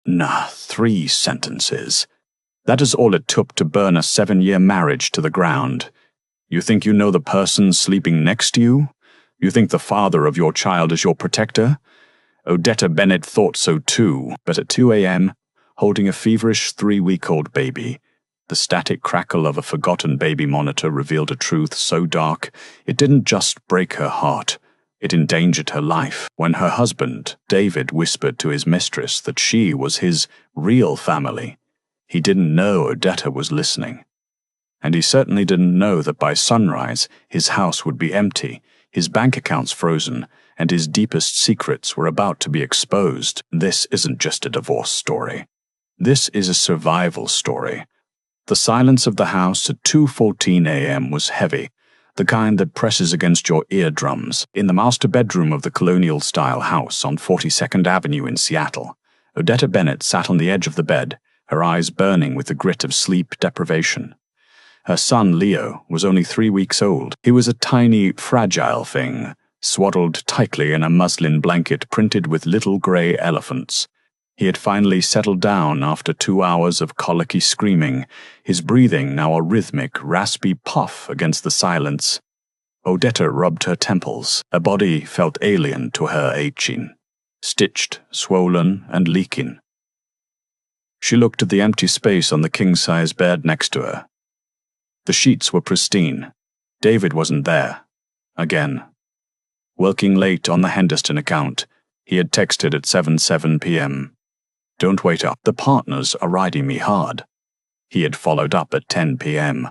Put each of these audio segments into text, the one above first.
Nah, 3 sentences. That is all it took to burn a 7-year marriage to the ground. You think you know the person sleeping next to you? You think the father of your child is your protector? Odetta Bennett thought so too, but at 2 a.m., holding a feverish 3-week-old baby, the static crackle of a forgotten baby monitor revealed a truth so dark it didn't just break her heart, it endangered her life. When her husband, David, whispered to his mistress that she was his real family, he didn't know Odetta was listening. And he certainly didn't know that by sunrise his house would be empty, his bank accounts frozen, and his deepest secrets were about to be exposed. This isn't just a divorce story. This is a survival story. The silence of the house at 2:14 a.m. was heavy, the kind that presses against your eardrums. In the master bedroom of the colonial-style house on 42nd Avenue in Seattle, Odetta Bennett sat on the edge of the bed, her eyes burning with the grit of sleep deprivation. Her son, Leo, was only 3 weeks old. He was a tiny, fragile thing, swaddled tightly in a muslin blanket printed with little gray elephants. He had finally settled down after 2 hours of colicky screaming, his breathing now a rhythmic, raspy puff against the silence. Odetta rubbed her temples. Her body felt alien to her aching, stitched, swollen, and leaking. She looked at the empty space on the king-size bed next to her. The sheets were pristine. David wasn't there. Again. Working late on the Henderson account, he had texted at 7:07 p.m. "Don't wait up. The partners are riding me hard." He had followed up at 10 p.m.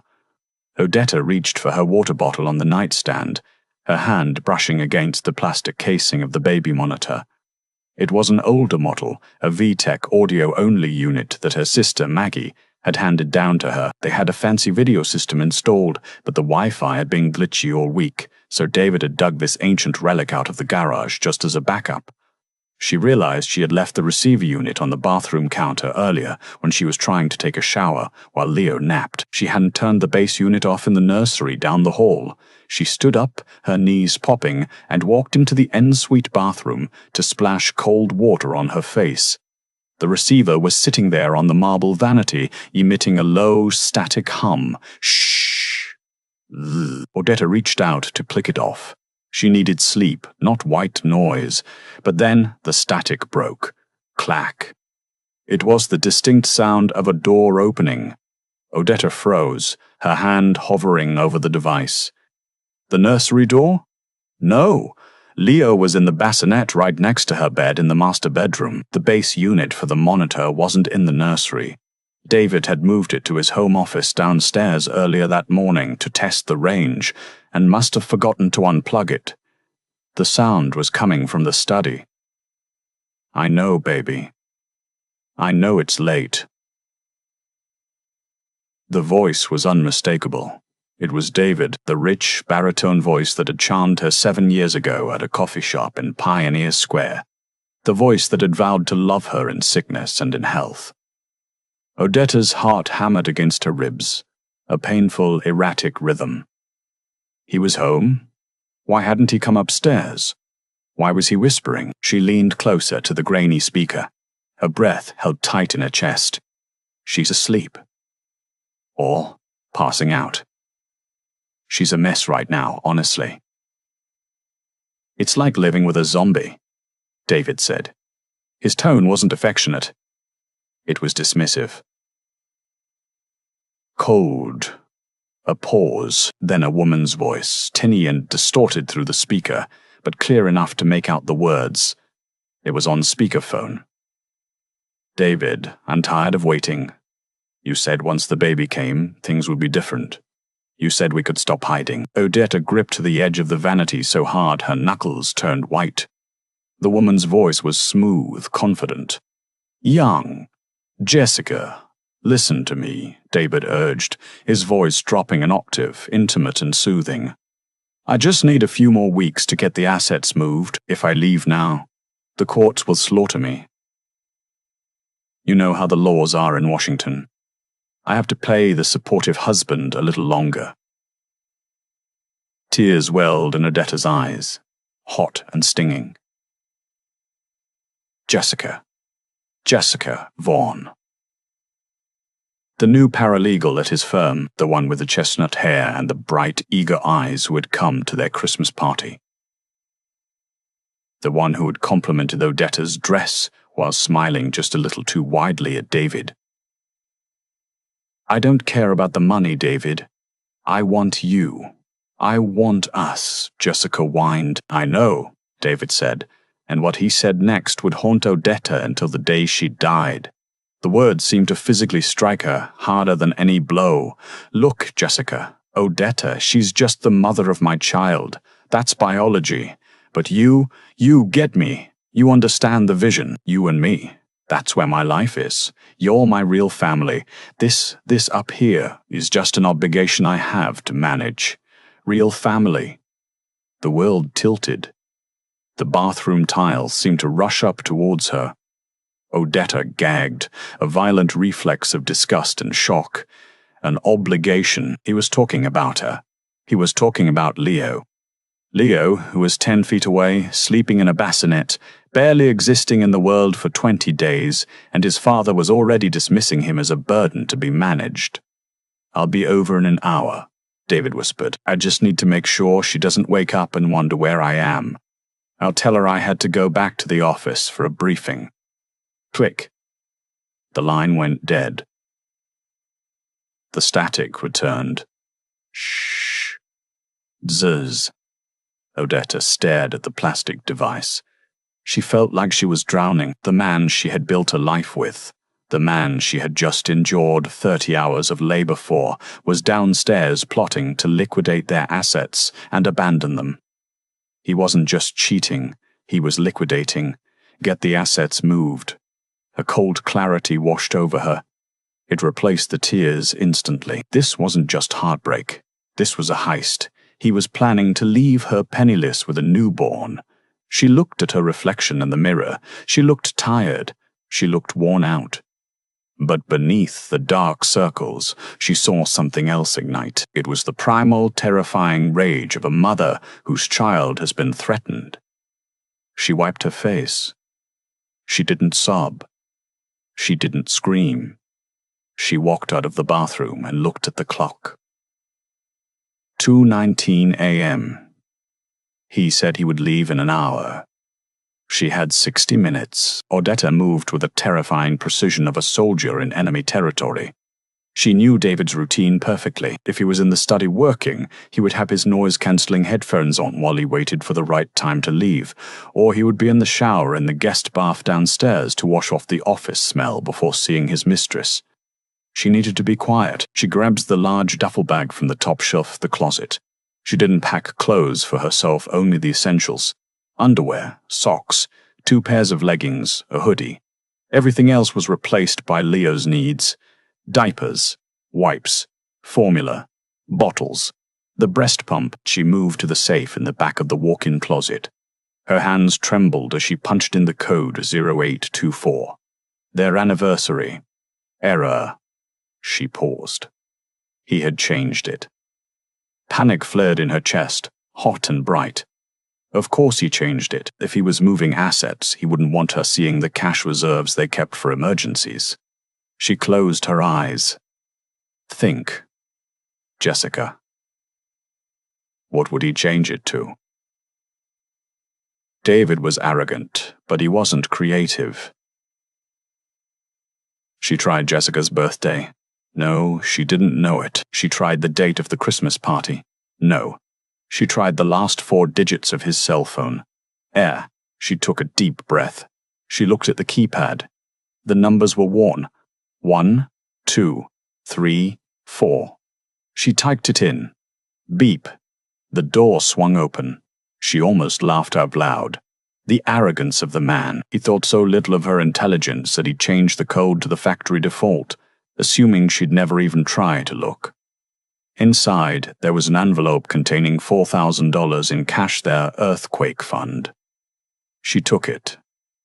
Odetta reached for her water bottle on the nightstand, her hand brushing against the plastic casing of the baby monitor. It was an older model, a VTech audio-only unit that her sister, Maggie, had handed down to her. They had a fancy video system installed, but the Wi-Fi had been glitchy all week, so David had dug this ancient relic out of the garage just as a backup. She realized she had left the receiver unit on the bathroom counter earlier when she was trying to take a shower while Leo napped. She hadn't turned the base unit off in the nursery down the hall. She stood up, her knees popping, and walked into the ensuite bathroom to splash cold water on her face. The receiver was sitting there on the marble vanity, emitting a low, static hum. Shh. Odetta reached out to click it off. She needed sleep, not white noise. But then the static broke. Clack. It was the distinct sound of a door opening. Odetta froze, her hand hovering over the device. The nursery door? No. Leo was in the bassinet right next to her bed in the master bedroom. The base unit for the monitor wasn't in the nursery. David had moved it to his home office downstairs earlier that morning to test the range, and must have forgotten to unplug it. The sound was coming from the study. "I know, baby. I know it's late." The voice was unmistakable. It was David, the rich, baritone voice that had charmed her 7 years ago at a coffee shop in Pioneer Square. The voice that had vowed to love her in sickness and in health. Odetta's heart hammered against her ribs, a painful, erratic rhythm. He was home? Why hadn't he come upstairs? Why was he whispering? She leaned closer to the grainy speaker, her breath held tight in her chest. She's asleep. Or passing out. She's a mess right now, honestly. "It's like living with a zombie," David said. His tone wasn't affectionate. It was dismissive. Cold. A pause, then a woman's voice, tinny and distorted through the speaker, but clear enough to make out the words. It was on speakerphone. "David, I'm tired of waiting. You said once the baby came, things would be different. You said we could stop hiding." Odetta gripped the edge of the vanity so hard her knuckles turned white. The woman's voice was smooth, confident. "Young. Jessica, listen to me," David urged, his voice dropping an octave, intimate and soothing. "I just need a few more weeks to get the assets moved. If I leave now, the courts will slaughter me. You know how the laws are in Washington. I have to play the supportive husband a little longer." Tears welled in Odetta's eyes, hot and stinging. "Jessica, Jessica Vaughn. The new paralegal at his firm, the one with the chestnut hair and the bright, eager eyes who had come to their Christmas party. The one who had complimented Odetta's dress while smiling just a little too widely at David. "I don't care about the money, David. I want you. I want us," Jessica whined. "I know," David said, and what he said next would haunt Odetta until the day she died. The words seemed to physically strike her, harder than any blow. "Look, Jessica, Odetta, she's just the mother of my child. That's biology. But you get me. You understand the vision, you and me. That's where my life is. You're my real family. This up here is just an obligation I have to manage. Real family." The world tilted. The bathroom tiles seemed to rush up towards her. Odetta gagged, a violent reflex of disgust and shock. An obligation. He was talking about her. He was talking about Leo. Leo, who was 10 feet away, sleeping in a bassinet, barely existing in the world for 20 days, and his father was already dismissing him as a burden to be managed. "I'll be over in an hour," David whispered. "I just need to make sure she doesn't wake up and wonder where I am. I'll tell her I had to go back to the office for a briefing." Click. The line went dead. The static returned. Shh. Zzz. Odetta stared at the plastic device. She felt like she was drowning. The man she had built a life with, the man she had just endured 30 hours of labor for, was downstairs plotting to liquidate their assets and abandon them. He wasn't just cheating, he was liquidating. Get the assets moved. A cold clarity washed over her. It replaced the tears instantly. This wasn't just heartbreak. This was a heist. He was planning to leave her penniless with a newborn. She looked at her reflection in the mirror. She looked tired. She looked worn out. But beneath the dark circles, she saw something else ignite. It was the primal, terrifying rage of a mother whose child has been threatened. She wiped her face. She didn't sob. She didn't scream. She walked out of the bathroom and looked at the clock. 2:19 a.m. He said he would leave in an hour. She had 60 minutes. Odetta moved with the terrifying precision of a soldier in enemy territory. She knew David's routine perfectly. If he was in the study working, he would have his noise-canceling headphones on while he waited for the right time to leave, or he would be in the shower in the guest bath downstairs to wash off the office smell before seeing his mistress. She needed to be quiet. She grabbed the large duffel bag from the top shelf of the closet. She didn't pack clothes for herself, only the essentials. Underwear, socks, 2 pairs of leggings, a hoodie. Everything else was replaced by Leo's needs. Diapers, wipes, formula, bottles. The breast pump. She moved to the safe in the back of the walk-in closet. Her hands trembled as she punched in the code 0824. Their anniversary. Error. She paused. He had changed it. Panic flared in her chest, hot and bright. Of course he changed it. If he was moving assets, he wouldn't want her seeing the cash reserves they kept for emergencies. She closed her eyes. Think. Jessica. What would he change it to? David was arrogant, but he wasn't creative. She tried Jessica's birthday. No, she didn't know it. She tried the date of the Christmas party. No. She tried the last 4 digits of his cell phone. She took a deep breath. She looked at the keypad. The numbers were worn. 1, 2, 3, 4. She typed it in. Beep. The door swung open. She almost laughed out loud. The arrogance of the man. He thought so little of her intelligence that he'd changed the code to the factory default, assuming she'd never even try to look. Inside, there was an envelope containing $4,000 in cash their earthquake fund. She took it.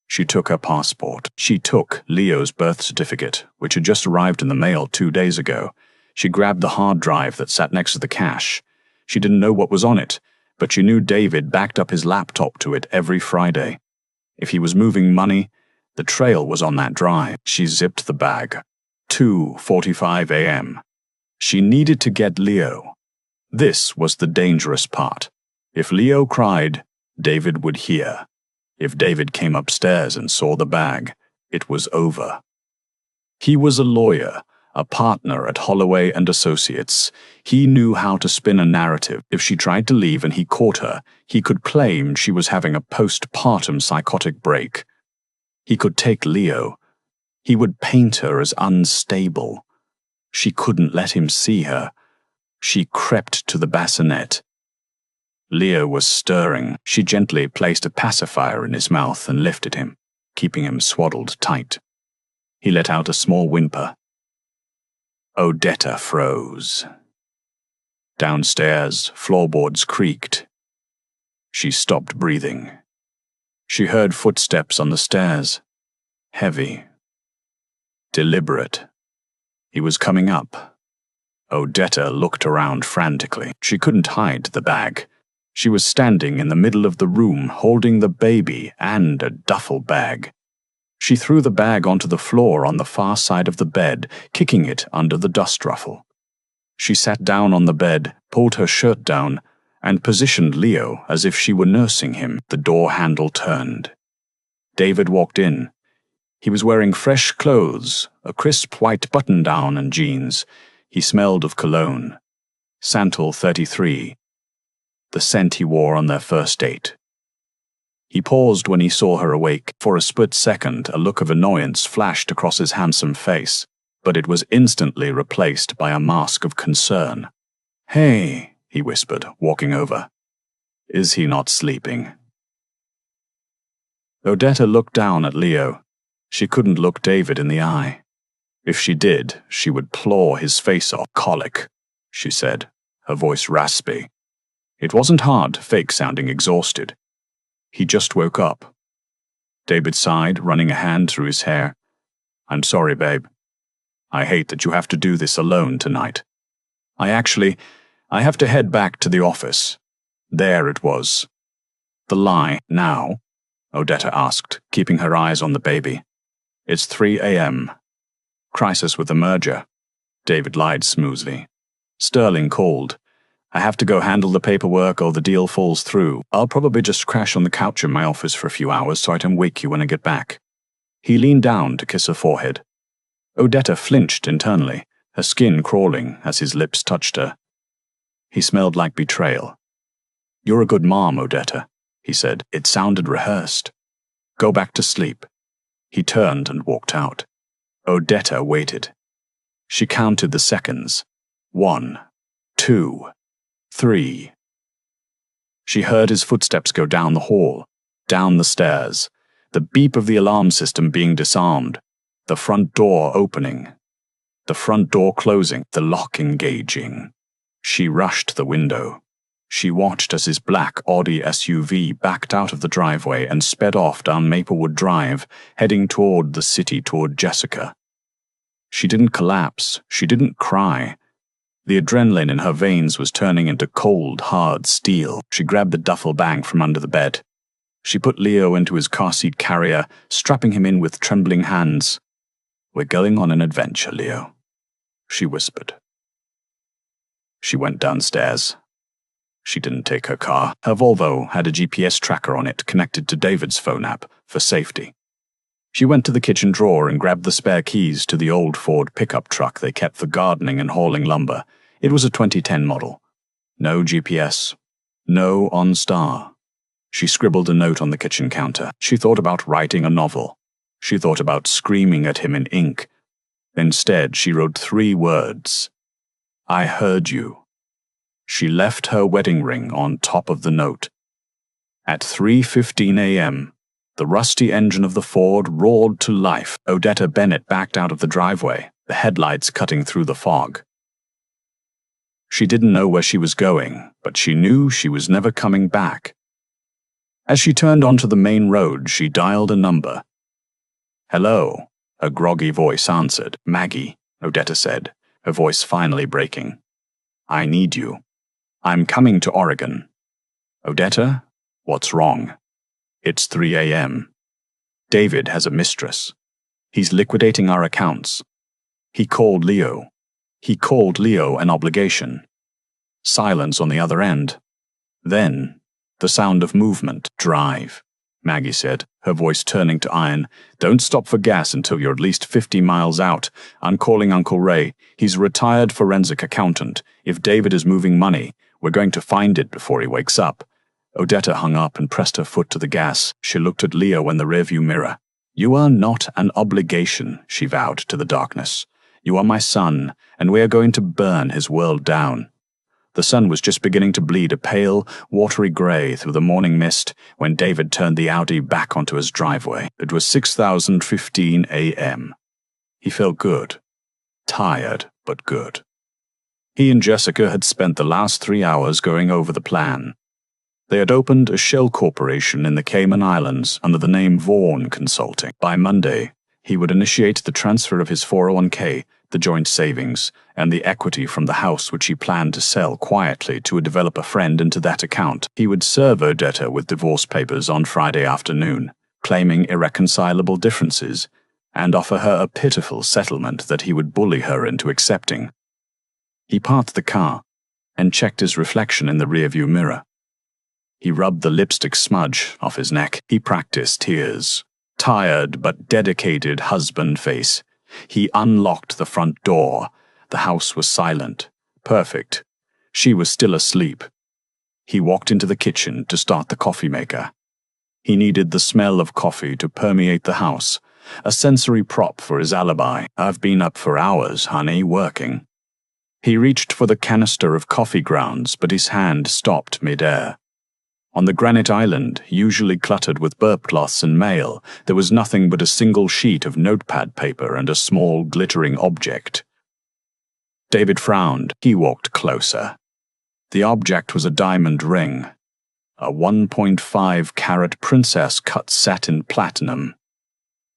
She took her passport. She took Leo's birth certificate, which had just arrived in the mail 2 days ago. She grabbed the hard drive that sat next to the cash. She didn't know what was on it, but she knew David backed up his laptop to it every Friday. If he was moving money, The trail was on that drive. She zipped the bag. 2:45 a.m. She needed to get Leo. This was the dangerous part. If Leo cried, David would hear. If David came upstairs and saw the bag, it was over. He was a lawyer, a partner at Holloway and Associates. He knew how to spin a narrative. If she tried to leave and he caught her, he could claim she was having a postpartum psychotic break. He could take Leo. He would paint her as unstable. She couldn't let him see her. She crept to the bassinet. Leo was stirring. She gently placed a pacifier in his mouth and lifted him, keeping him swaddled tight. He let out a small whimper. Odetta froze. Downstairs, floorboards creaked. She stopped breathing. She heard footsteps on the stairs. Heavy. Deliberate. He was coming up. Odetta looked around frantically. She couldn't hide the bag. She was standing in the middle of the room, holding the baby and a duffel bag. She threw the bag onto the floor on the far side of the bed, kicking it under the dust ruffle. She sat down on the bed, pulled her shirt down, and positioned Leo as if she were nursing him. The door handle turned. David walked in. He was wearing fresh clothes, a crisp white button-down and jeans. He smelled of cologne. Santal 33. The scent he wore on their first date. He paused when he saw her awake. For a split second, a look of annoyance flashed across his handsome face, but it was instantly replaced by a mask of concern. "Hey," he whispered, walking over. "Is he not sleeping?" Odetta looked down at Leo. She couldn't look David in the eye. If she did, she would claw his face off. "Colic," she said, her voice raspy. It wasn't hard, fake-sounding exhausted. He just woke up. David sighed, running a hand through his hair. "I'm sorry, babe. I hate that you have to do this alone tonight. I have to head back to the office." There it was. "The lie, now?" Odetta asked, keeping her eyes on the baby. "It's 3 a.m. Crisis with the merger." David lied smoothly. "Sterling called. I have to go handle the paperwork or the deal falls through. I'll probably just crash on the couch in my office for a few hours so I can wake you when I get back." He leaned down to kiss her forehead. Odetta flinched internally, her skin crawling as his lips touched her. He smelled like betrayal. "You're a good mom, Odetta," he said. It sounded rehearsed. "Go back to sleep." He turned and walked out. Odetta waited. She counted the seconds. 1, 2, 3. She heard his footsteps go down the hall, down the stairs, the beep of the alarm system being disarmed, the front door opening, the front door closing, the lock engaging. She rushed to the window. She watched as his black Audi SUV backed out of the driveway and sped off down Maplewood Drive, heading toward the city, toward Jessica. She didn't collapse. She didn't cry. The adrenaline in her veins was turning into cold, hard steel. She grabbed the duffel bag from under the bed. She put Leo into his car seat carrier, strapping him in with trembling hands. "We're going on an adventure, Leo," she whispered. She went downstairs. She didn't take her car. Her Volvo had a GPS tracker on it connected to David's phone app for safety. She went to the kitchen drawer and grabbed the spare keys to the old Ford pickup truck they kept for gardening and hauling lumber. It was a 2010 model. No GPS. No OnStar. She scribbled a note on the kitchen counter. She thought about writing a novel. She thought about screaming at him in ink. Instead, she wrote 3 words. "I heard you." She left her wedding ring on top of the note. At 3:15 a.m., the rusty engine of the Ford roared to life. Odetta Bennett backed out of the driveway, the headlights cutting through the fog. She didn't know where she was going, but she knew she was never coming back. As she turned onto the main road, she dialed a number. "Hello," a groggy voice answered. "Maggie," Odetta said, her voice finally breaking. "I need you. I'm coming to Oregon." "Odetta, what's wrong?" "It's 3 a.m. David has a mistress. He's liquidating our accounts. He called Leo. He called Leo an obligation. Silence on the other end. Then, the sound of movement. Drive, Maggie said, her voice turning to iron. Don't stop for gas until you're at least 50 miles out. I'm calling Uncle Ray. He's a retired forensic accountant. If David is moving money, we're going to find it before he wakes up. Odetta hung up and pressed her foot to the gas. She looked at Leo in the rearview mirror. You are not an obligation, she vowed to the darkness. You are my son, and we are going to burn his world down. The sun was just beginning to bleed a pale, watery grey through the morning mist when David turned the Audi back onto his driveway. It was 6:15 a.m. He felt good. Tired, but good. He and Jessica had spent the last 3 hours going over the plan. They had opened a shell corporation in the Cayman Islands under the name Vaughan Consulting. By Monday, he would initiate the transfer of his 401k, the joint savings, and the equity from the house which he planned to sell quietly to a developer friend into that account. He would serve Odetta with divorce papers on Friday afternoon, claiming irreconcilable differences, and offer her a pitiful settlement that he would bully her into accepting. He parked the car and checked his reflection in the rearview mirror. He rubbed the lipstick smudge off his neck. He practiced tears. Tired but dedicated husband face. He unlocked the front door. The house was silent. Perfect. She was still asleep. He walked into the kitchen to start the coffee maker. He needed the smell of coffee to permeate the house, a sensory prop for his alibi. I've been up for hours, honey, working. He reached for the canister of coffee grounds, but his hand stopped mid-air. On the granite island, usually cluttered with burp cloths and mail, there was nothing but a single sheet of notepad paper and a small, glittering object. David frowned. He walked closer. The object was a diamond ring, a 1.5-carat princess cut satin platinum.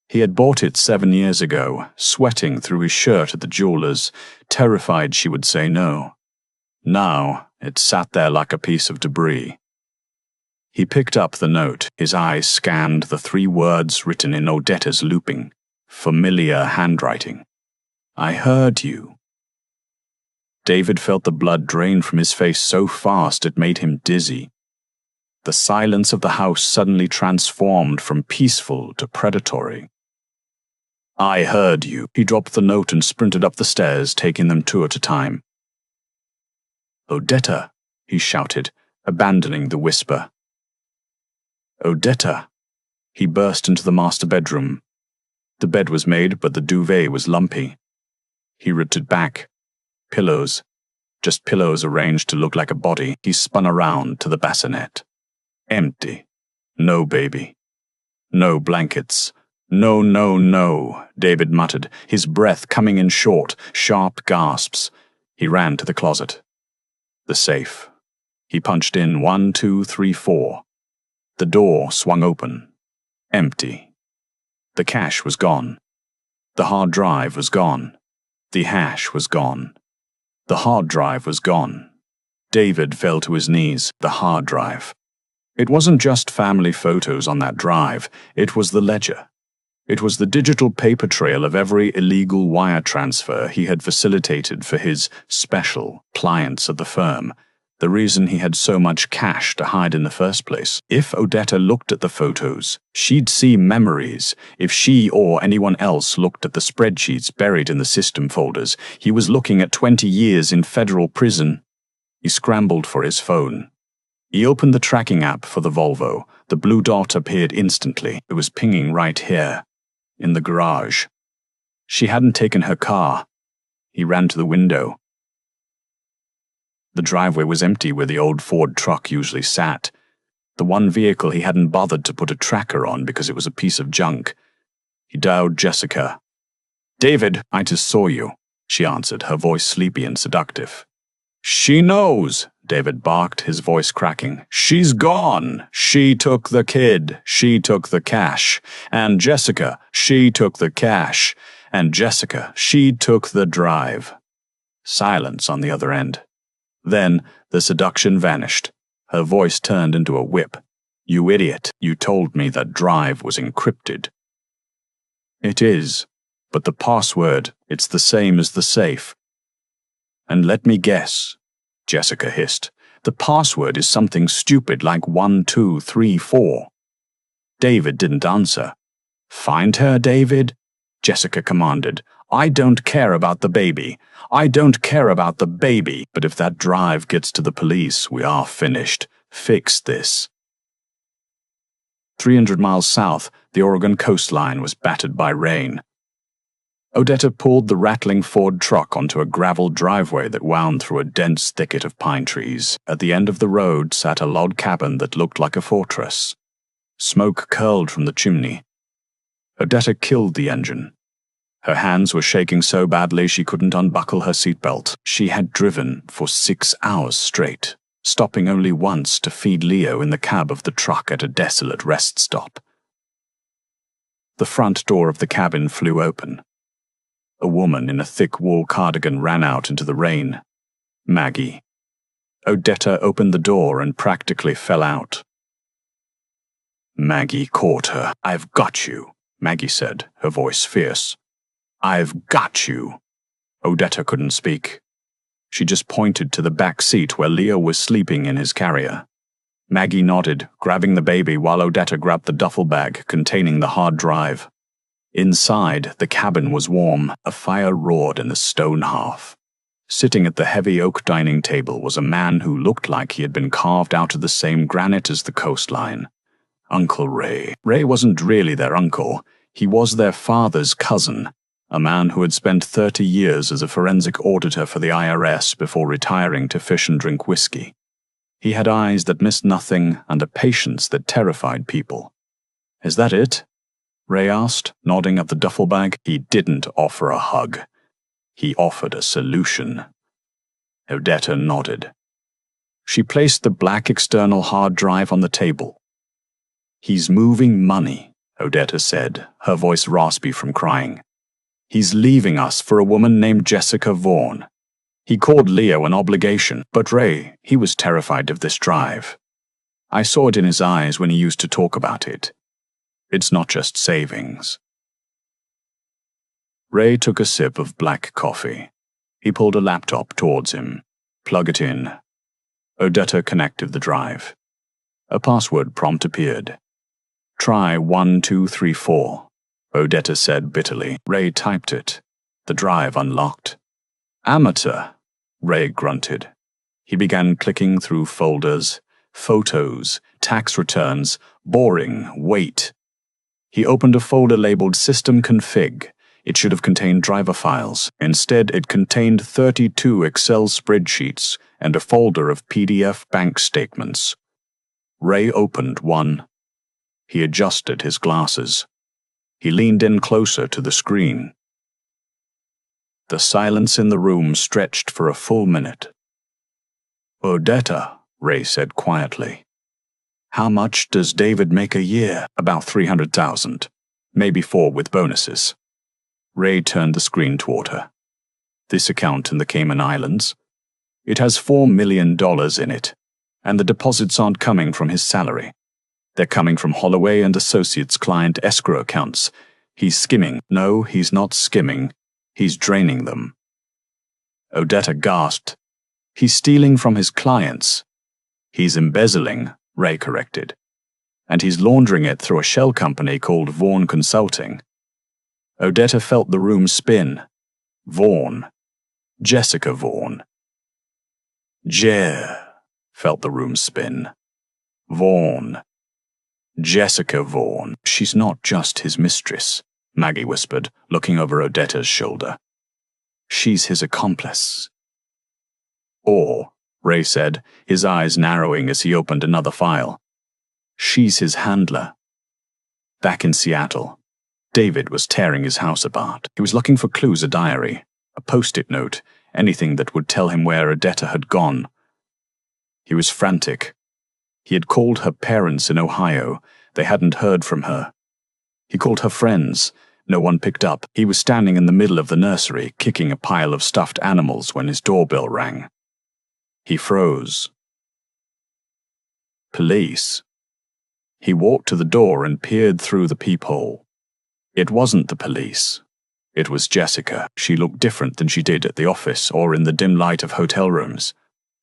He had bought it 7 years ago, sweating through his shirt at the jeweler's, terrified she would say no. Now, it sat there like a piece of debris. He picked up the note. His eyes scanned the 3 words written in Odetta's looping, familiar handwriting. I heard you. David felt the blood drain from his face so fast it made him dizzy. The silence of the house suddenly transformed from peaceful to predatory. I heard you. He dropped the note and sprinted up the stairs, taking them 2 at a time. Odetta, he shouted, abandoning the whisper. Odetta. He burst into the master bedroom. The bed was made, but the duvet was lumpy. He ripped it back. Pillows. Just pillows arranged to look like a body. He spun around to the bassinet. Empty. No baby. No blankets. No, no, no, David muttered, his breath coming in short, sharp gasps. He ran to the closet. The safe. He punched in 1, 2, 3, 4. The door swung open. Empty. The cash was gone. The hard drive was gone. The hash was gone. The hard drive was gone. David fell to his knees. The hard drive. It wasn't just family photos on that drive. It was the ledger. It was the digital paper trail of every illegal wire transfer he had facilitated for his special clients at the firm. The reason he had so much cash to hide in the first place. If Odetta looked at the photos, she'd see memories. If she or anyone else looked at the spreadsheets buried in the system folders, he was looking at 20 years in federal prison. He scrambled for his phone. He opened the tracking app for the Volvo. The blue dot appeared instantly. It was pinging right here, in the garage. She hadn't taken her car. He ran to the window. The driveway was empty where the old Ford truck usually sat. The one vehicle he hadn't bothered to put a tracker on because it was a piece of junk. He dialed Jessica. David, I just saw you, she answered, her voice sleepy and seductive. She knows, David barked, his voice cracking. She's gone. She took the kid. She took the cash. And Jessica, she took the cash. And Jessica, she took the drive. Silence on the other end. Then the seduction vanished. Her voice turned into a whip. You idiot, you told me that drive was encrypted. It is, but the password, it's the same as the safe. And let me guess, Jessica hissed. The password is something stupid like 1234. David didn't answer. Find her, David, Jessica commanded. I don't care about the baby. I don't care about the baby. But if that drive gets to the police, we are finished. Fix this. 300 miles south, the Oregon coastline was battered by rain. Odetta pulled the rattling Ford truck onto a gravel driveway that wound through a dense thicket of pine trees. At the end of the road sat a log cabin that looked like a fortress. Smoke curled from the chimney. Odetta killed the engine. Her hands were shaking so badly she couldn't unbuckle her seatbelt. She had driven for 6 hours straight, stopping only once to feed Leo in the cab of the truck at a desolate rest stop. The front door of the cabin flew open. A woman in a thick wool cardigan ran out into the rain. Maggie. Odetta opened the door and practically fell out. Maggie caught her. I've got you, Maggie said, her voice fierce. I've got you. Odetta couldn't speak. She just pointed to the back seat where Leo was sleeping in his carrier. Maggie nodded, grabbing the baby while Odetta grabbed the duffel bag containing the hard drive. Inside, the cabin was warm. A fire roared in the stone hearth. Sitting at the heavy oak dining table was a man who looked like he had been carved out of the same granite as the coastline. Uncle Ray. Ray wasn't really their uncle. He was their father's cousin, a man who had spent 30 years as a forensic auditor for the IRS before retiring to fish and drink whiskey. He had eyes that missed nothing and a patience that terrified people. Is that it? Ray asked, nodding at the duffel bag. He didn't offer a hug. He offered a solution. Odetta nodded. She placed the black external hard drive on the table. He's moving money, Odetta said, her voice raspy from crying. He's leaving us for a woman named Jessica Vaughn. He called Leo an obligation, but Ray, he was terrified of this drive. I saw it in his eyes when he used to talk about it. It's not just savings. Ray took a sip of black coffee. He pulled a laptop towards him. Plug it in. Odetta connected the drive. A password prompt appeared. Try 1234, Odetta said bitterly. Ray typed it. The drive unlocked. Amateur, Ray grunted. He began clicking through folders, photos, tax returns, boring, wait. He opened a folder labeled System Config. It should have contained driver files. Instead, it contained 32 Excel spreadsheets and a folder of PDF bank statements. Ray opened one. He adjusted his glasses. He leaned in closer to the screen. The silence in the room stretched for a full minute. Odetta, Ray said quietly. How much does David make a year? About 300,000. Maybe 4 with bonuses. Ray turned the screen toward her. This account in the Cayman Islands? It has $4 million in it, and the deposits aren't coming from his salary. They're coming from Holloway and Associates client escrow accounts. He's skimming. No, he's not skimming. He's draining them. Odetta gasped. He's stealing from his clients. He's embezzling, Ray corrected. And he's laundering it through a shell company called Vaughn Consulting. Odetta felt the room spin. Vaughn. Jessica Vaughn. Felt the room spin. Vaughn. Jessica Vaughn. She's not just his mistress, Maggie whispered, looking over Odetta's shoulder. She's his accomplice. Or, Ray said, his eyes narrowing as he opened another file. She's his handler. Back in Seattle, David was tearing his house apart. He was looking for clues, a diary, a post-it note, anything that would tell him where Odetta had gone. He was frantic. He had called her parents in Ohio. They hadn't heard from her. He called her friends. No one picked up. He was standing in the middle of the nursery, kicking a pile of stuffed animals when his doorbell rang. He froze. Police. He walked to the door and peered through the peephole. It wasn't the police. It was Jessica. She looked different than she did at the office or in the dim light of hotel rooms.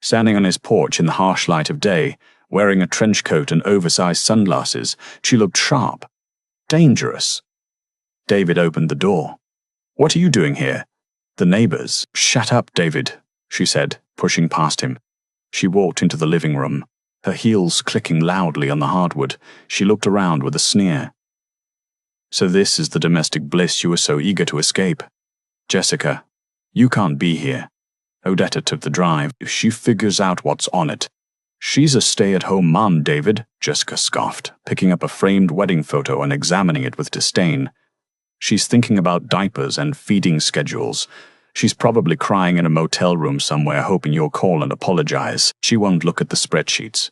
Standing on his porch in the harsh light of day, wearing a trench coat and oversized sunglasses, she looked sharp. Dangerous. David opened the door. "What are you doing here?" The neighbors. "Shut up, David," she said, pushing past him. She walked into the living room, her heels clicking loudly on the hardwood. She looked around with a sneer. "So this is the domestic bliss you were so eager to escape. Jessica, you can't be here. Odetta took the drive. If she figures out what's on it." "She's a stay-at-home mom, David," Jessica scoffed, picking up a framed wedding photo and examining it with disdain. "She's thinking about diapers and feeding schedules. She's probably crying in a motel room somewhere hoping you'll call and apologize. She won't look at the spreadsheets.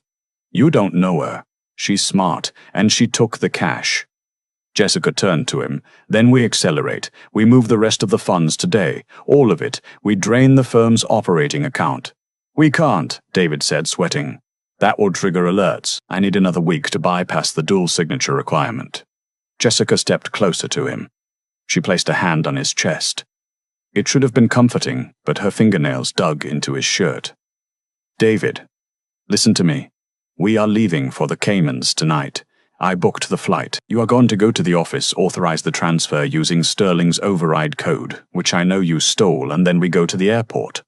You don't know her. She's smart, and she took the cash." Jessica turned to him. "Then we accelerate. We move the rest of the funds today. All of it. We drain the firm's operating account." "We can't," David said, sweating. "That will trigger alerts. I need another week to bypass the dual signature requirement." Jessica stepped closer to him. She placed a hand on his chest. It should have been comforting, but her fingernails dug into his shirt. "David, listen to me. We are leaving for the Caymans tonight. I booked the flight. You are going to go to the office, authorize the transfer using Sterling's override code, which I know you stole, and then we go to the airport.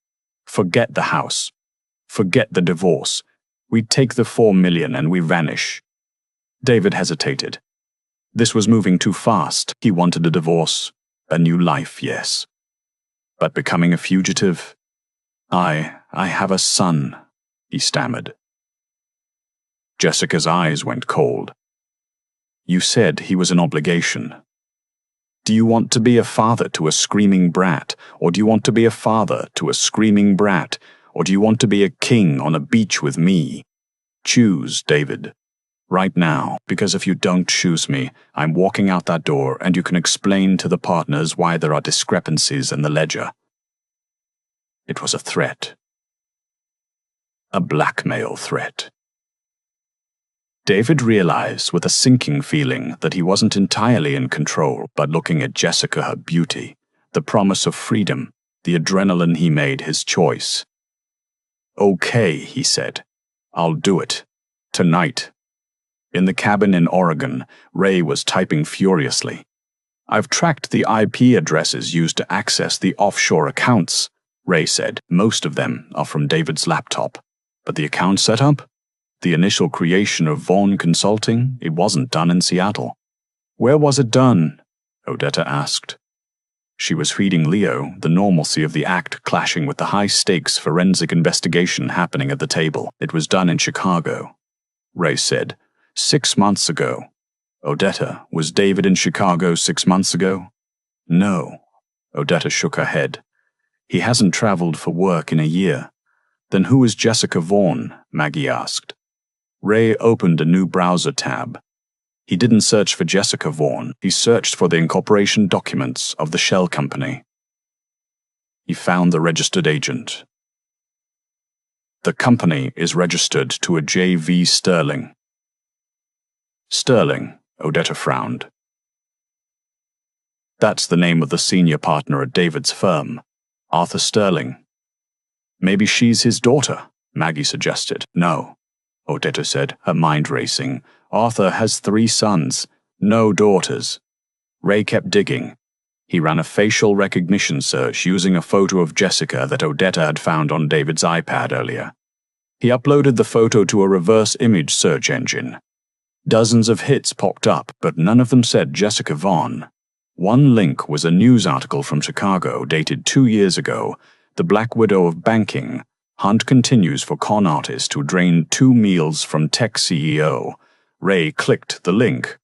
Forget the house. Forget the divorce. We take the $4 million and we vanish." David hesitated. This was moving too fast. He wanted a divorce. A new life, yes. But becoming a fugitive? I have a son," he stammered. Jessica's eyes went cold. "You said he was an obligation. Do you want to be a father to a screaming brat, or do you want to be a father to a screaming brat, or do you want to be a king on a beach with me? Choose, David. Right now, because if you don't choose me, I'm walking out that door and you can explain to the partners why there are discrepancies in the ledger." It was a threat. A blackmail threat. David realized with a sinking feeling that he wasn't entirely in control, but looking at Jessica, her beauty, the promise of freedom, the adrenaline he made his choice. "Okay," he said. "I'll do it. Tonight." In the cabin in Oregon, Ray was typing furiously. "I've tracked the IP addresses used to access the offshore accounts," Ray said. "Most of them are from David's laptop. But the account setup? The initial creation of Vaughn Consulting? It wasn't done in Seattle." "Where was it done?" Odetta asked. She was feeding Leo, the normalcy of the act clashing with the high-stakes forensic investigation happening at the table. "It was done in Chicago," Ray said. 6 months ago. Odetta, was David in Chicago 6 months ago? No. Odetta shook her head. "He hasn't traveled for work in a year." "Then who is Jessica Vaughn?" Maggie asked. Ray opened a new browser tab. He didn't search for Jessica Vaughn. He searched for the incorporation documents of the shell company. He found the registered agent. "The company is registered to a J.V. Sterling." "Sterling," Odetta frowned. "That's the name of the senior partner at David's firm, Arthur Sterling." "Maybe she's his daughter," Maggie suggested. "No," Odetta said, her mind racing. "Arthur has 3 sons, no daughters." Ray kept digging. He ran a facial recognition search using a photo of Jessica that Odetta had found on David's iPad earlier. He uploaded the photo to a reverse image search engine. Dozens of hits popped up, but none of them said Jessica Vaughn. One link was a news article from Chicago dated 2 years ago. "The Black Widow of Banking. Hunt continues for con artist who drained 2 meals from tech CEO." Ray clicked the link.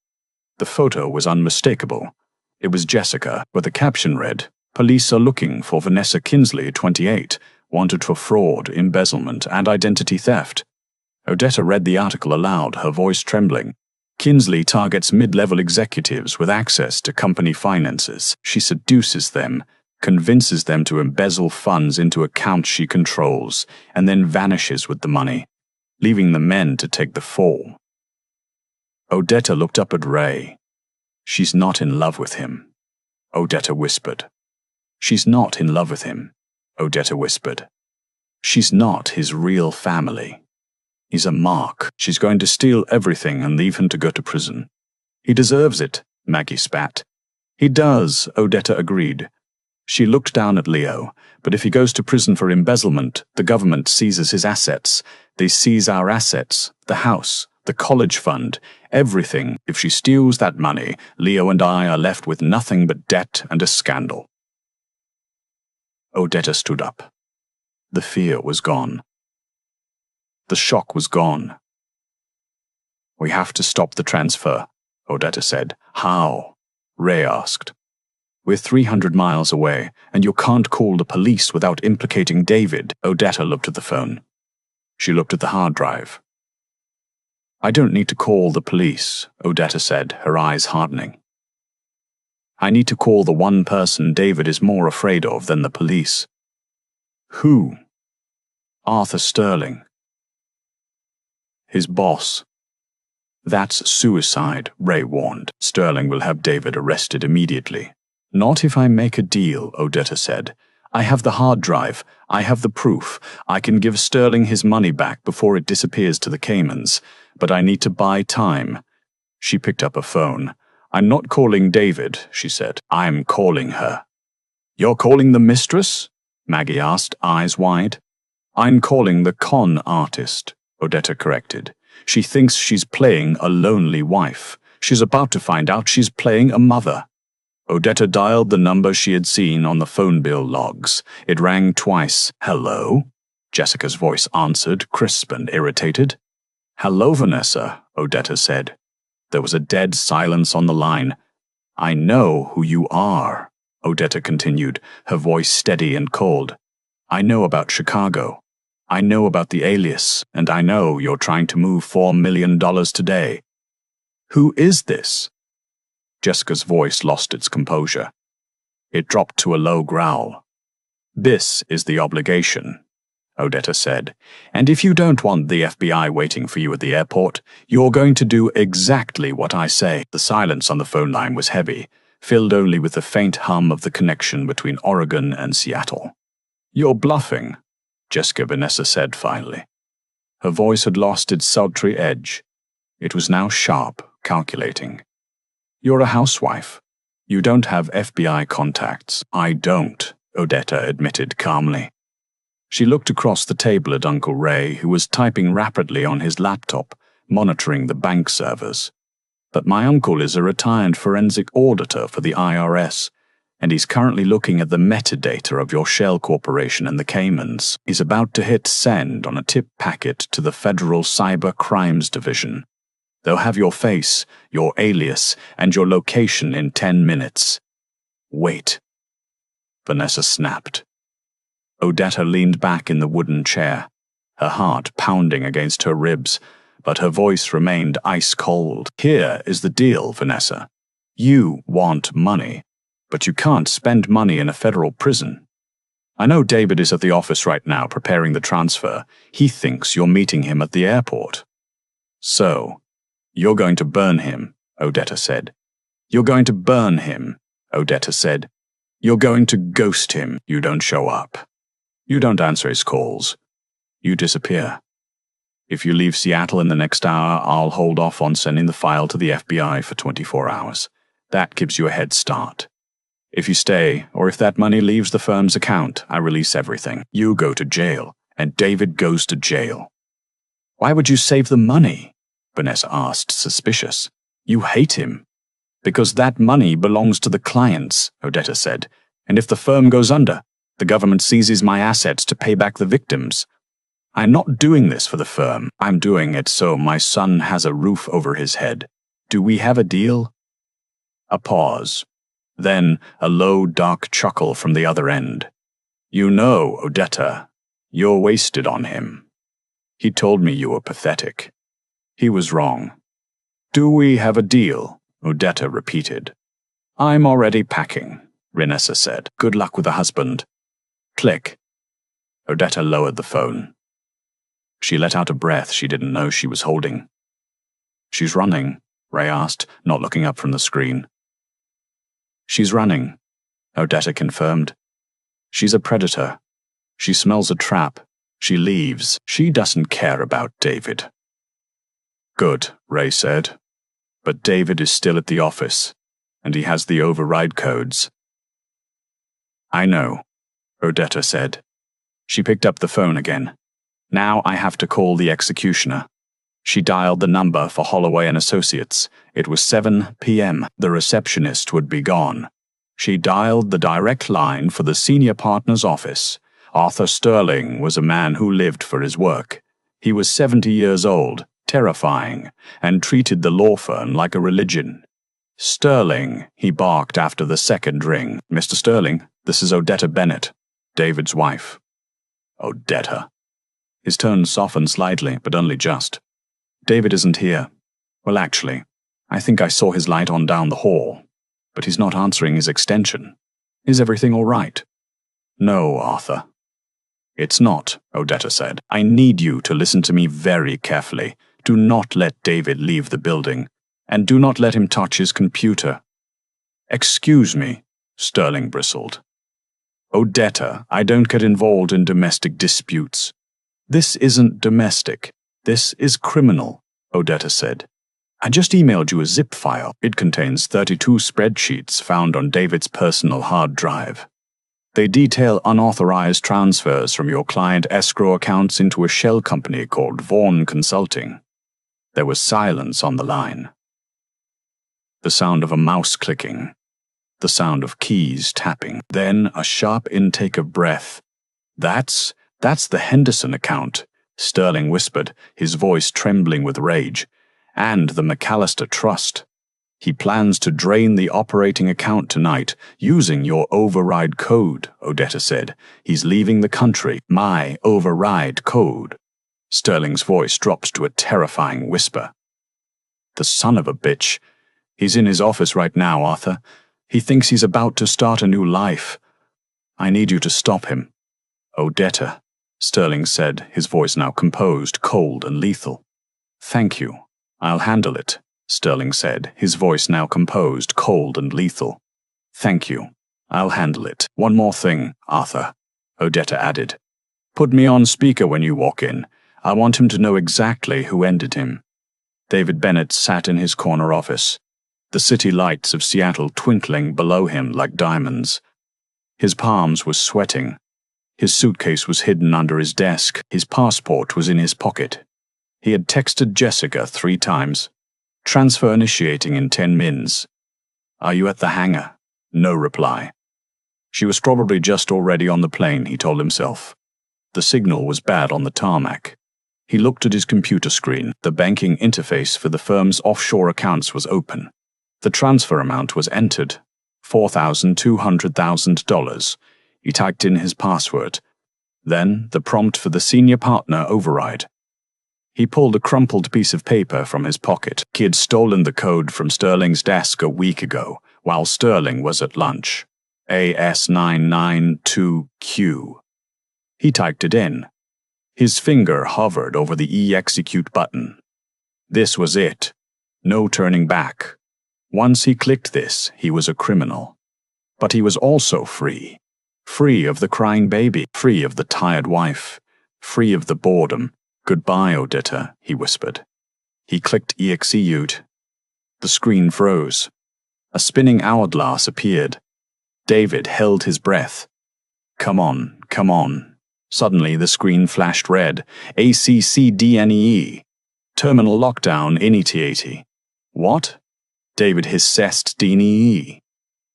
The photo was unmistakable. It was Jessica, but the caption read, "Police are looking for Vanessa Kinsley, 28, wanted for fraud, embezzlement, and identity theft." Odetta read the article aloud, her voice trembling. "Kinsley targets mid-level executives with access to company finances. She seduces them, convinces them to embezzle funds into accounts she controls, and then vanishes with the money, leaving the men to take the fall." Odetta looked up at Ray. She's not in love with him, Odetta whispered. She's not in love with him, Odetta whispered. She's not his real family. He's a mark. She's going to steal everything and leave him to go to prison. He deserves it, Maggie spat. He does, Odetta agreed. She looked down at Leo, but if he goes to prison for embezzlement, the government seizes his assets. They seize our assets, the house, the college fund, everything. If she steals that money, Leo and I are left with nothing but debt and a scandal. Odetta stood up. The fear was gone. The shock was gone. We have to stop the transfer, Odetta said. How? Ray asked. We're 300 miles away, and you can't call the police without implicating David. Odetta looked at the phone. She looked at the hard drive. I don't need to call the police, Odetta said, her eyes hardening. I need to call the one person David is more afraid of than the police. Who? Arthur Sterling. His boss. That's suicide, Ray warned. Sterling will have David arrested immediately. Not if I make a deal, Odetta said. I have the hard drive. I have the proof. I can give Sterling his money back before it disappears to the Caymans. But I need to buy time. She picked up a phone. I'm not calling David, she said. I'm calling her. You're calling the mistress? Maggie asked, eyes wide. I'm calling the con artist, Odetta corrected. She thinks she's playing a lonely wife. She's about to find out she's playing a mother. Odetta dialed the number she had seen on the phone bill logs. It rang twice. Hello? Jessica's voice answered, crisp and irritated. Hello, Vanessa, Odetta said. There was a dead silence on the line. I know who you are, Odetta continued, her voice steady and cold. I know about Chicago. I know about the alias, and I know you're trying to move $4 million today. Who is this? Jessica's voice lost its composure. It dropped to a low growl. This is the obligation, Odetta said, and if you don't want the FBI waiting for you at the airport, you're going to do exactly what I say. The silence on the phone line was heavy, filled only with the faint hum of the connection between Oregon and Seattle. You're bluffing, Jessica Vanessa said finally. Her voice had lost its sultry edge. It was now sharp, calculating. You're a housewife. You don't have FBI contacts. I don't, Odetta admitted calmly. She looked across the table at Uncle Ray, who was typing rapidly on his laptop, monitoring the bank servers. But my uncle is a retired forensic auditor for the IRS, and he's currently looking at the metadata of your shell corporation in the Caymans. He's about to hit send on a tip packet to the Federal Cyber Crimes Division. They'll have your face, your alias, and your location in 10 minutes. Wait. Vanessa snapped. Odetta leaned back in the wooden chair, her heart pounding against her ribs, but her voice remained ice-cold. Here is the deal, Vanessa. You want money, but you can't spend money in a federal prison. I know David is at the office right now preparing the transfer. He thinks you're meeting him at the airport. So, you're going to burn him, Odetta said. You're going to burn him, Odetta said. You're going to ghost him. You don't show up. You don't answer his calls. You disappear. If you leave Seattle in the next hour, I'll hold off on sending the file to the FBI for 24 hours. That gives you a head start. If you stay, or if that money leaves the firm's account, I release everything. You go to jail, and David goes to jail. Why would you save the money? Vanessa asked, suspicious. You hate him. Because that money belongs to the clients, Odetta said. And if the firm goes under, the government seizes my assets to pay back the victims. I'm not doing this for the firm. I'm doing it so my son has a roof over his head. Do we have a deal? A pause. Then a low, dark chuckle from the other end. You know, Odetta, you're wasted on him. He told me you were pathetic. He was wrong. Do we have a deal? Odetta repeated. I'm already packing, Vanessa said. Good luck with the husband. Click. Odetta lowered the phone. She let out a breath she didn't know she was holding. She's running, Ray asked, not looking up from the screen. She's running, Odetta confirmed. She's a predator. She smells a trap. She leaves. She doesn't care about David. Good, Ray said. But David is still at the office, and he has the override codes. I know, Odetta said. She picked up the phone again. Now I have to call the executioner. She dialed the number for Holloway and Associates. It was 7 p.m. The receptionist would be gone. She dialed the direct line for the senior partner's office. Arthur Sterling was a man who lived for his work. He was 70 years old, terrifying, and treated the law firm like a religion. Sterling, he barked after the second ring. Mr. Sterling, this is Odetta Bennett, David's wife. Odetta. His tone softened slightly, but only just. David isn't here. Well, actually, I think I saw his light on down the hall, but he's not answering his extension. Is everything all right? No, Arthur. It's not, Odetta said. I need you to listen to me very carefully. Do not let David leave the building, and do not let him touch his computer. Excuse me, Sterling bristled. Odetta, I don't get involved in domestic disputes. This isn't domestic. This is criminal, Odetta said. I just emailed you a zip file. It contains 32 spreadsheets found on David's personal hard drive. They detail unauthorized transfers from your client escrow accounts into a shell company called Vaughn Consulting. There was silence on the line. The sound of a mouse clicking. The sound of keys tapping. Then a sharp intake of breath. That's the Henderson account, Sterling whispered, his voice trembling with rage. And the McAllister Trust. He plans to drain the operating account tonight, using your override code, Odetta said. He's leaving the country. My override code. Sterling's voice dropped to a terrifying whisper. The son of a bitch. He's in his office right now, Arthur. He thinks he's about to start a new life. I need you to stop him. Odetta, Sterling said, his voice now composed, cold and lethal. Thank you. I'll handle it, Sterling said, his voice now composed, cold and lethal. Thank you. I'll handle it. One more thing, Arthur, Odetta added. Put me on speaker when you walk in. I want him to know exactly who ended him. David Bennett sat in his corner office, the city lights of Seattle twinkling below him like diamonds. His palms were sweating. His suitcase was hidden under his desk. His passport was in his pocket. He had texted Jessica 3 times. Transfer initiating in 10 mins. Are you at the hangar? No reply. She was probably just already on the plane, he told himself. The signal was bad on the tarmac. He looked at his computer screen. The banking interface for the firm's offshore accounts was open. The transfer amount was entered. $4,200,000. He typed in his password. Then the prompt for the senior partner override. He pulled a crumpled piece of paper from his pocket. He had stolen the code from Sterling's desk a week ago, while Sterling was at lunch. AS992Q. He typed it in. His finger hovered over the E-execute button. This was it. No turning back. Once he clicked this, he was a criminal. But he was also free. Free of the crying baby, free of the tired wife, free of the boredom. Goodbye, Odetta, he whispered. He clicked execute. The screen froze. A spinning hourglass appeared. David held his breath. Come on, come on. Suddenly the screen flashed red. ACCDNE. Terminal lockdown initiated. What? David hissed DNE.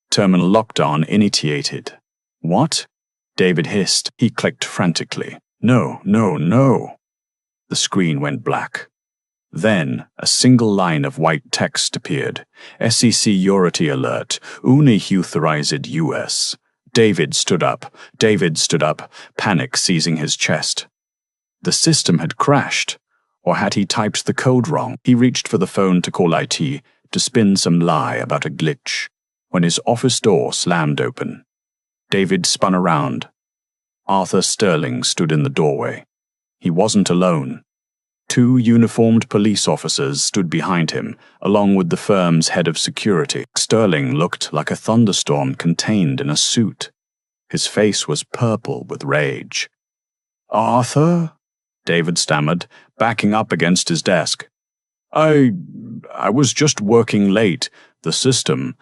Terminal lockdown initiated. What? David hissed. He clicked frantically. No, no, no. The screen went black. Then a single line of white text appeared. SEC Security Alert. Unauthorized US. David stood up. David stood up, panic seizing his chest. The system had crashed. Or had he typed the code wrong? He reached for the phone to call IT, to spin some lie about a glitch, when his office door slammed open. David spun around. Arthur Sterling stood in the doorway. He wasn't alone. 2 uniformed police officers stood behind him, along with the firm's head of security. Sterling looked like a thunderstorm contained in a suit. His face was purple with rage. "Arthur?" David stammered, backing up against his desk. I was just working late. The system."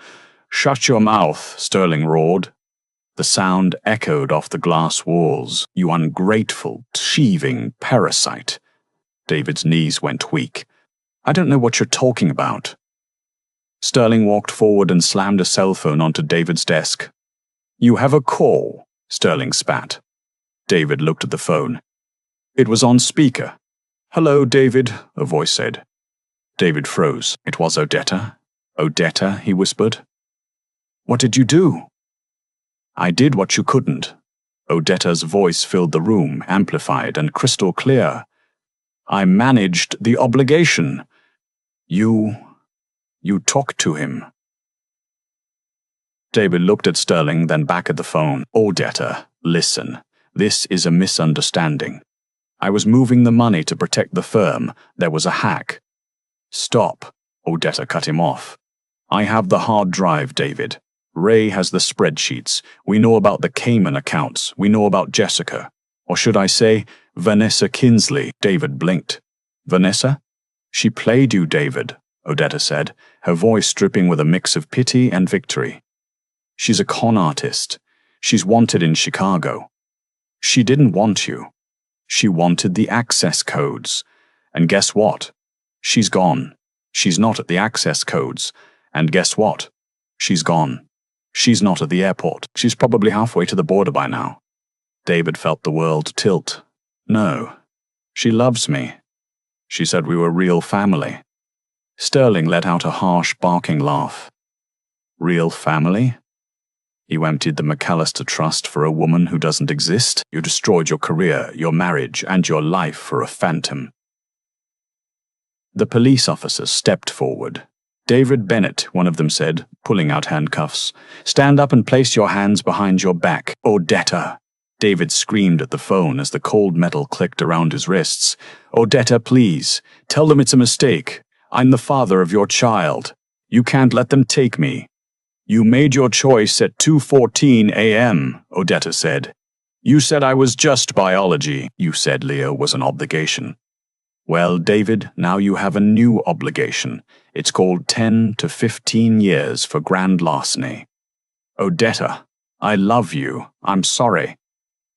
"Shut your mouth," Sterling roared. The sound echoed off the glass walls. "You ungrateful, thieving parasite." David's knees went weak. "I don't know what you're talking about." Sterling walked forward and slammed a cell phone onto David's desk. "You have a call," Sterling spat. David looked at the phone. It was on speaker. "Hello, David," a voice said. David froze. It was Odetta. "Odetta," he whispered. "What did you do?" "I did what you couldn't." Odetta's voice filled the room, amplified and crystal clear. "I managed the obligation." You talked to him." David looked at Sterling, then back at the phone. "Odetta, listen. This is a misunderstanding. I was moving the money to protect the firm. There was a hack." "Stop," Odetta cut him off. "I have the hard drive, David. Ray has the spreadsheets. We know about the Cayman accounts. We know about Jessica. Or should I say, Vanessa Kinsley?" David blinked. "Vanessa?" "She played you, David," Odetta said, her voice dripping with a mix of pity and victory. "She's a con artist. She's wanted in Chicago. She didn't want you. She wanted the access codes. And guess what? She's gone. She's not at the access codes. And guess what? She's gone. She's not at the airport. She's probably halfway to the border by now." David felt the world tilt. "No. She loves me. She said we were real family." Sterling let out a harsh, barking laugh. "Real family? You emptied the McAllister Trust for a woman who doesn't exist? You destroyed your career, your marriage, and your life for a phantom." The police officers stepped forward. "David Bennett," one of them said, pulling out handcuffs. "Stand up and place your hands behind your back." "Odetta!" David screamed at the phone as the cold metal clicked around his wrists. "Odetta, please. Tell them it's a mistake. I'm the father of your child. You can't let them take me." "You made your choice at 2:14 a.m., Odetta said. "You said I was just biology. You said Leo was an obligation." "Well, David, now you have a new obligation. It's called 10 to 15 years for grand larceny." "Odetta, I love you. I'm sorry."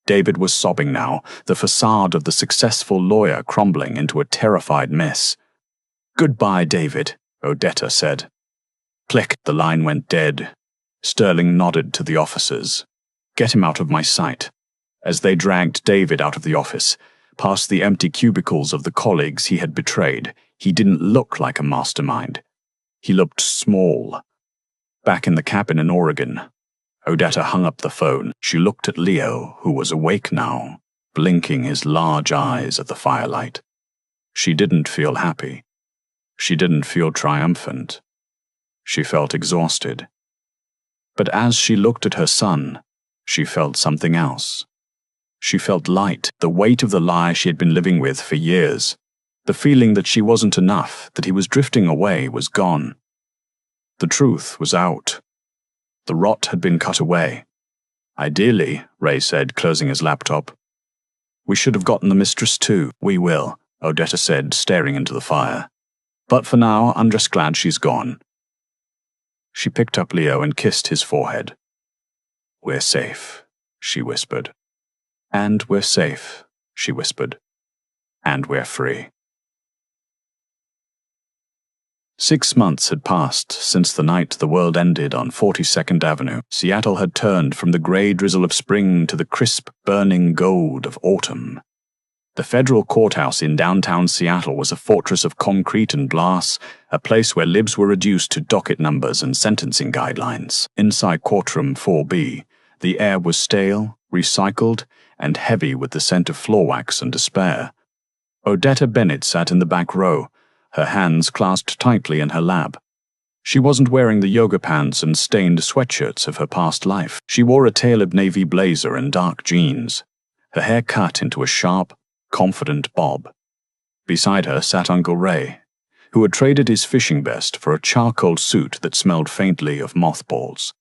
David was sobbing now, the facade of the successful lawyer crumbling into a terrified mess. "Goodbye, David," Odetta said. Click, the line went dead. Sterling nodded to the officers. "Get him out of my sight." As they dragged David out of the office, past the empty cubicles of the colleagues he had betrayed, he didn't look like a mastermind. He looked small. Back in the cabin in Oregon, Odetta hung up the phone. She looked at Leo, who was awake now, blinking his large eyes at the firelight. She didn't feel happy. She didn't feel triumphant. She felt exhausted. But as she looked at her son, she felt something else. She felt light, the weight of the lie she had been living with for years. The feeling that she wasn't enough, that he was drifting away, was gone. The truth was out. The rot had been cut away. "Ideally," Ray said, closing his laptop. "We should have gotten the Mistress too." "We will," Odetta said, staring into the fire. "But for now, I'm just glad she's gone." She picked up Leo and kissed his forehead. "We're safe," she whispered. "And we're safe," she whispered. "And we're free." 6 months had passed since the night the world ended on 42nd Avenue. Seattle had turned from the gray drizzle of spring to the crisp, burning gold of autumn. The federal courthouse in downtown Seattle was a fortress of concrete and glass, a place where libs were reduced to docket numbers and sentencing guidelines. Inside courtroom 4B, the air was stale, recycled, and heavy with the scent of floor wax and despair. Odetta Bennett sat in the back row, her hands clasped tightly in her lap. She wasn't wearing the yoga pants and stained sweatshirts of her past life. She wore a tailored navy blazer and dark jeans, her hair cut into a sharp, confident bob. Beside her sat Uncle Ray, who had traded his fishing vest for a charcoal suit that smelled faintly of mothballs.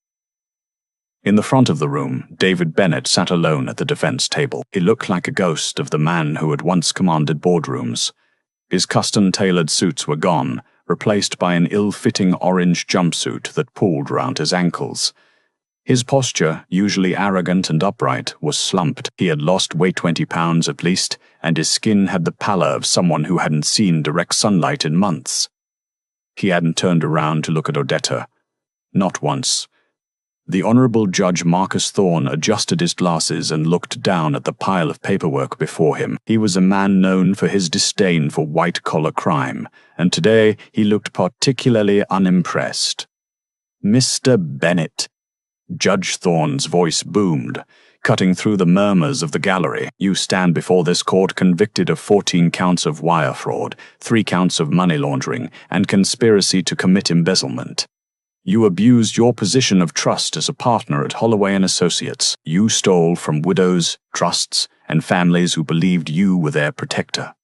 In the front of the room, David Bennett sat alone at the defense table. He looked like a ghost of the man who had once commanded boardrooms. His custom-tailored suits were gone, replaced by an ill-fitting orange jumpsuit that pulled round his ankles. His posture, usually arrogant and upright, was slumped. He had lost weight 20 pounds at least, and his skin had the pallor of someone who hadn't seen direct sunlight in months. He hadn't turned around to look at Odetta. Not once. The Honourable Judge Marcus Thorne adjusted his glasses and looked down at the pile of paperwork before him. He was a man known for his disdain for white-collar crime, and today he looked particularly unimpressed. "Mr. Bennett," Judge Thorne's voice boomed, cutting through the murmurs of the gallery. "You stand before this court convicted of 14 counts of wire fraud, 3 counts of money laundering, and conspiracy to commit embezzlement. You abused your position of trust as a partner at Holloway & Associates. You stole from widows, trusts, and families who believed you were their protector."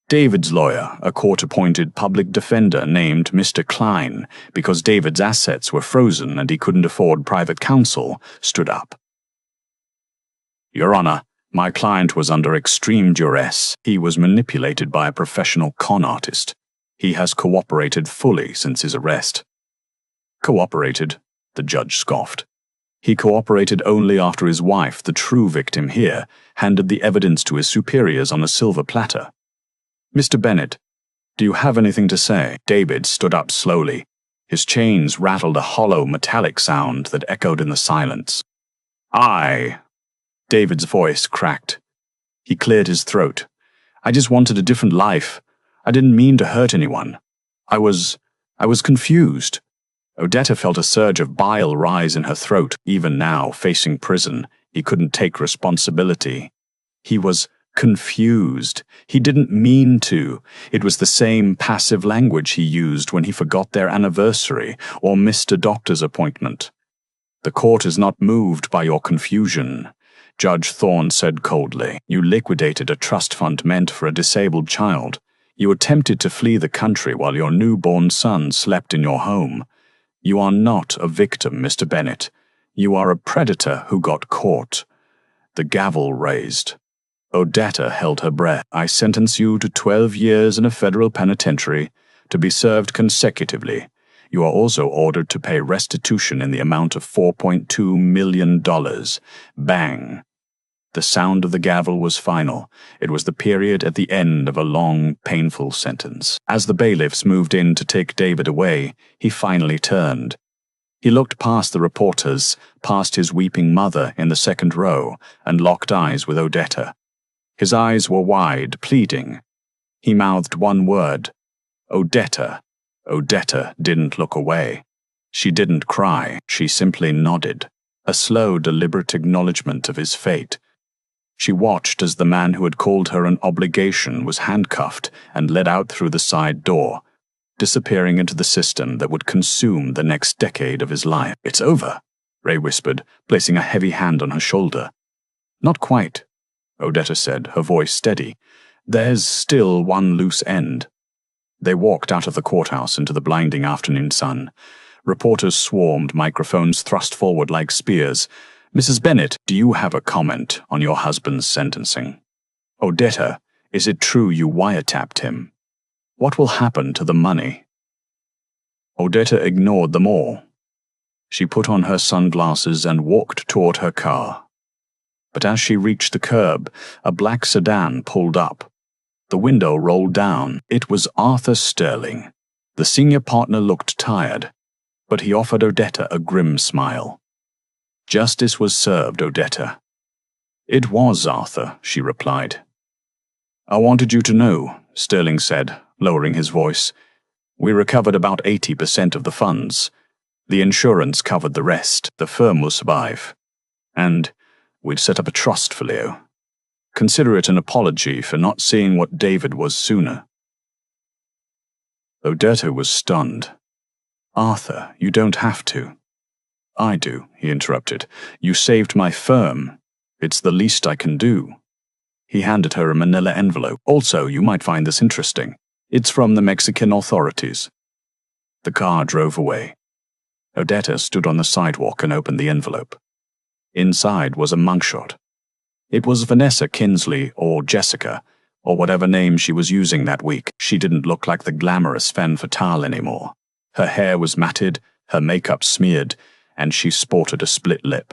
David's lawyer, a court-appointed public defender named Mr. Klein, because David's assets were frozen and he couldn't afford private counsel, stood up. "Your Honor, my client was under extreme duress. He was manipulated by a professional con artist. He has cooperated fully since his arrest." "Cooperated?" the judge scoffed. "He cooperated only after his wife, the true victim here, handed the evidence to his superiors on a silver platter. Mr. Bennett, do you have anything to say?" David stood up slowly. His chains rattled a hollow metallic sound that echoed in the silence. "I..." David's voice cracked. He cleared his throat. "I just wanted a different life. I didn't mean to hurt anyone. I was confused." Odetta felt a surge of bile rise in her throat. Even now, facing prison, he couldn't take responsibility. He was confused. He didn't mean to. It was the same passive language he used when he forgot their anniversary or missed a doctor's appointment. "The court is not moved by your confusion," Judge Thorne said coldly. "You liquidated a trust fund meant for a disabled child. You attempted to flee the country while your newborn son slept in your home. You are not a victim, Mr. Bennett. You are a predator who got caught." The gavel raised. Odetta held her breath. "I sentence you to 12 years in a federal penitentiary, to be served consecutively. You are also ordered to pay restitution in the amount of $4.2 million. Bang. The sound of the gavel was final. It was the period at the end of a long, painful sentence. As the bailiffs moved in to take David away, he finally turned. He looked past the reporters, past his weeping mother in the second row, and locked eyes with Odetta. His eyes were wide, pleading. He mouthed one word. "Odetta." Odetta didn't look away. She didn't cry. She simply nodded, a slow, deliberate acknowledgement of his fate. She watched as the man who had called her an obligation was handcuffed and led out through the side door, disappearing into the system that would consume the next decade of his life. "It's over," Ray whispered, placing a heavy hand on her shoulder. "Not quite," Odetta said, her voice steady. "There's still one loose end." They walked out of the courthouse into the blinding afternoon sun. Reporters swarmed, microphones thrust forward like spears. "Mrs. Bennett, do you have a comment on your husband's sentencing? Odetta, is it true you wiretapped him? What will happen to the money?" Odetta ignored them all. She put on her sunglasses and walked toward her car. But as she reached the curb, a black sedan pulled up. The window rolled down. It was Arthur Sterling. The senior partner looked tired, but he offered Odetta a grim smile. "Justice was served, Odetta." "It was, Arthur," she replied. "I wanted you to know," Sterling said, lowering his voice. "We recovered about 80% of the funds. The insurance covered the rest. The firm will survive. And we'd set up a trust for Leo. Consider it an apology for not seeing what David was sooner." Odetta was stunned. "Arthur, you don't have to." "I do," he interrupted. "You saved my firm. It's the least I can do." He handed her a manila envelope. Also, you might find this interesting. It's from the Mexican authorities. The car drove away. Odetta stood on the sidewalk and opened the envelope. Inside was a mugshot. It was Vanessa Kinsley, or Jessica, or whatever name she was using that week. She didn't look like the glamorous femme fatale anymore. Her hair was matted, her makeup smeared, and she sported a split lip.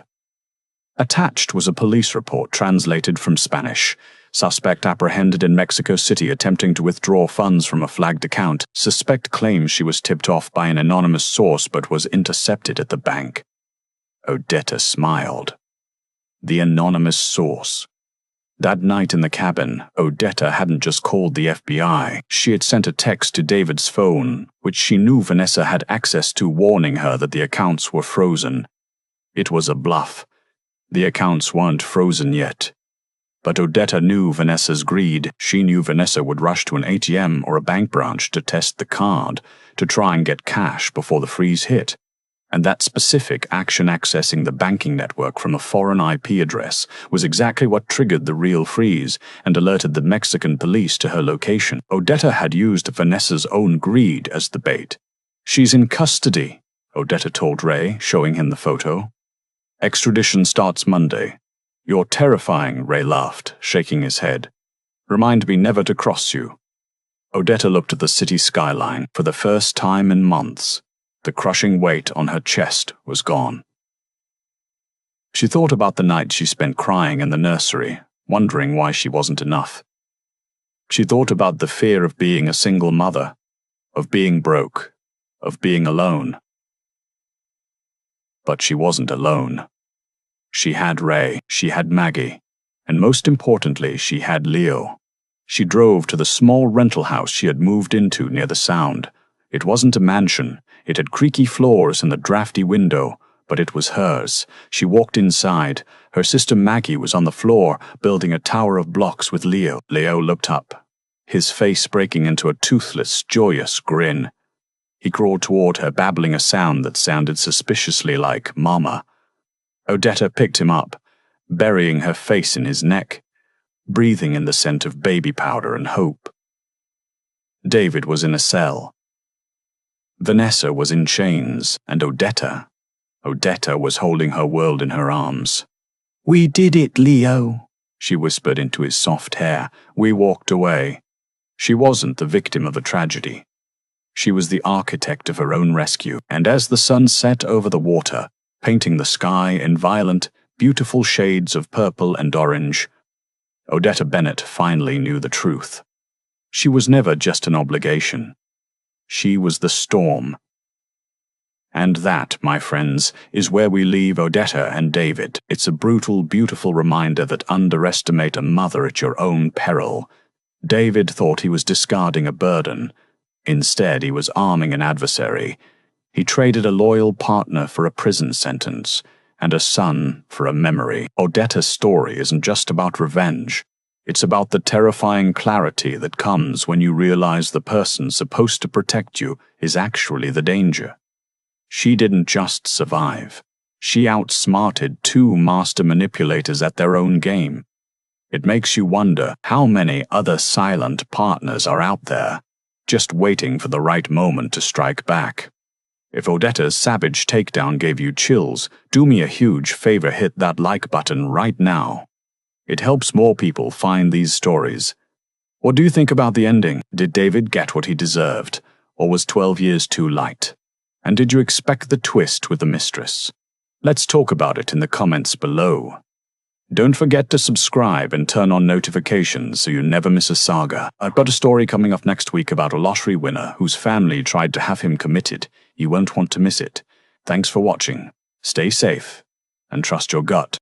Attached was a police report translated from Spanish. Suspect apprehended in Mexico City attempting to withdraw funds from a flagged account. Suspect claims she was tipped off by an anonymous source but was intercepted at the bank. Odetta smiled. The anonymous source. That night in the cabin, Odetta hadn't just called the FBI. She had sent a text to David's phone, which she knew Vanessa had access to, warning her that the accounts were frozen. It was a bluff. The accounts weren't frozen yet. But Odetta knew Vanessa's greed. She knew Vanessa would rush to an ATM or a bank branch to test the card, to try and get cash before the freeze hit. And that specific action accessing the banking network from a foreign IP address was exactly what triggered the real freeze and alerted the Mexican police to her location. Odetta had used Vanessa's own greed as the bait. "She's in custody," Odetta told Ray, showing him the photo. "Extradition starts Monday." "You're terrifying," Ray laughed, shaking his head. "Remind me never to cross you." Odetta looked at the city skyline for the first time in months. The crushing weight on her chest was gone. She thought about the night she spent crying in the nursery, wondering why she wasn't enough. She thought about the fear of being a single mother, of being broke, of being alone. But she wasn't alone. She had Ray, she had Maggie, and most importantly, she had Leo. She drove to the small rental house she had moved into near the Sound. It wasn't a mansion. It had creaky floors and the drafty window, but it was hers. She walked inside. Her sister Maggie was on the floor, building a tower of blocks with Leo. Leo looked up, his face breaking into a toothless, joyous grin. He crawled toward her, babbling a sound that sounded suspiciously like "Mama." Odetta picked him up, burying her face in his neck, breathing in the scent of baby powder and hope. David was in a cell. Vanessa was in chains, and Odetta was holding her world in her arms. "We did it, Leo," she whispered into his soft hair. We walked away. She wasn't the victim of a tragedy. She was the architect of her own rescue, and as the sun set over the water, painting the sky in violent, beautiful shades of purple and orange, Odetta Bennett finally knew the truth. She was never just an obligation. She was the storm. And that, my friends, is where we leave Odetta and David. It's a brutal, beautiful reminder that underestimate a mother at your own peril. David thought he was discarding a burden. Instead, he was arming an adversary. He traded a loyal partner for a prison sentence, and a son for a memory. Odetta's story isn't just about revenge. It's about the terrifying clarity that comes when you realize the person supposed to protect you is actually the danger. She didn't just survive. She outsmarted two master manipulators at their own game. It makes you wonder how many other silent partners are out there, just waiting for the right moment to strike back. If Odetta's savage takedown gave you chills, do me a huge favor, hit that like button right now. It helps more people find these stories. What do you think about the ending? Did David get what he deserved, or was 12 years too light? And did you expect the twist with the Mistress? Let's talk about it in the comments below. Don't forget to subscribe and turn on notifications so you never miss a saga. I've got a story coming up next week about a lottery winner whose family tried to have him committed. You won't want to miss it. Thanks for watching. Stay safe and trust your gut.